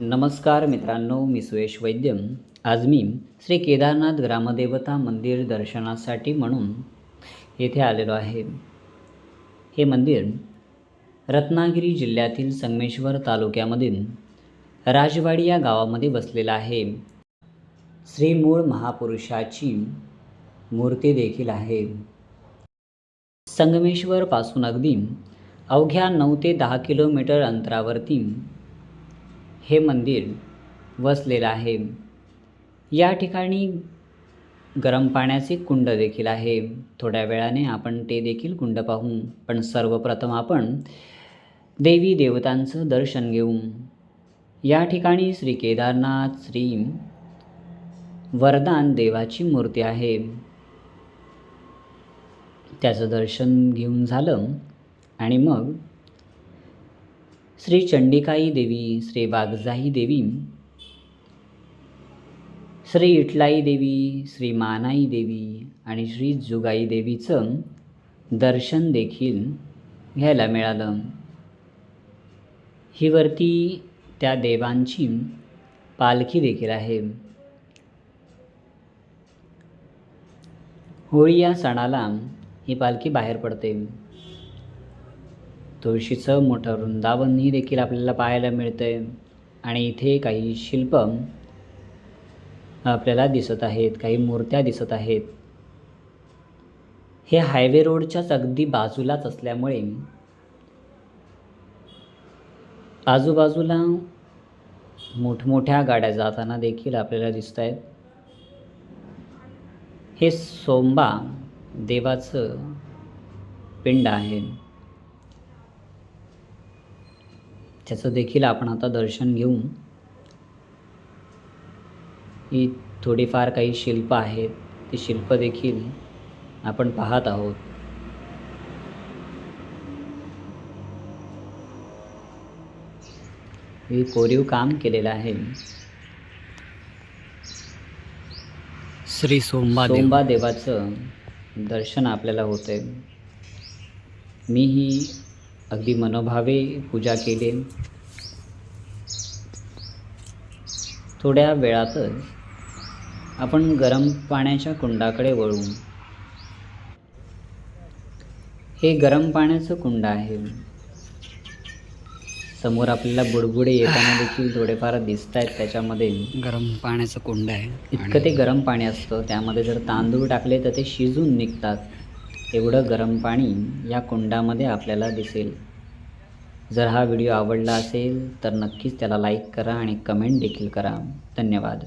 नमस्कार मित्रांनो, मी सुयश वैद्य. आज मी श्री केदारनाथ ग्रामदेवता मंदिर दर्शनासाठी म्हणून येथे आलेलो आहे. हे मंदिर रत्नागिरी जिल्ह्यातील संगमेश्वर तालुक्यामधील राजवाडी या गावामध्ये बसलेलं आहे. श्री मूळ महापुरुषाची मूर्ती देखील आहे. संगमेश्वरपासून अगदी अवघ्या 9 ते 10 किलोमीटर अंतरावरती हे मंदिर वसलेलं आहे. या ठिकाणी गरम पाण्याचे कुंड देखील आहे. थोड्या वेळाने आपण ते देखील कुंड पाहू. पण सर्वप्रथम आपण देवी देवतांचं दर्शन घेऊ. या ठिकाणी श्री केदारनाथ श्री वरदान देवाची मूर्ती आहे. त्याचं दर्शन घेऊन झालं आणि मग श्री चंडिकाई देवी, श्री वागजाई देवी, श्री इटलाई देवी, श्री मानाई देवी आणि श्री जुगाई देवीचं दर्शन देखील घ्यायला मिळालं. ही वरती त्या देवांची पालखी देखील आहे. होळी या सणाला ही पालखी बाहेर पडते. तुळशीचं मोठं वृंदावनही देखील आपल्याला पाहायला मिळतंय आणि इथे काही शिल्प आपल्याला दिसत आहेत, काही मूर्त्या दिसत आहेत. हे हायवे रोडच्याच अगदी बाजूलाच असल्यामुळे आजूबाजूला मोठमोठ्या गाड्या जाताना देखील आपल्याला दिसत आहेत. हे सोंबा देवाचं पिंड आहे. त्याचं देखील आपण आता दर्शन घेऊ. ही थोडीफार काही शिल्प आहेत. ती शिल्प देखील आपण पाहत आहोत. हे कोरीव काम केलेलं आहे. श्री सोंबा देवाचं दर्शन आपल्याला होतंय. मीही अगदी मनोभावे पूजा केली. थोड्या वेळातच आपण गरम पाण्याच्या कुंडाकडे वळू. हे गरम पाण्याचं कुंड आहे. समोर आपल्याला बुडबुडे येताना देखील थोडेफार दिसत आहेत. त्याच्यामध्ये गरम पाण्याचं कुंड आहे. इतकं ते गरम पाणी असतं. त्यामध्ये जर तांदूळ टाकले तर ते शिजून निघतात. एवढं गरम पाणी या कुंडामध्ये आपल्याला दिसेल. जर हा व्हिडिओ आवडला असेल तर नक्कीच त्याला लाईक करा आणि कमेंट देखील करा. धन्यवाद.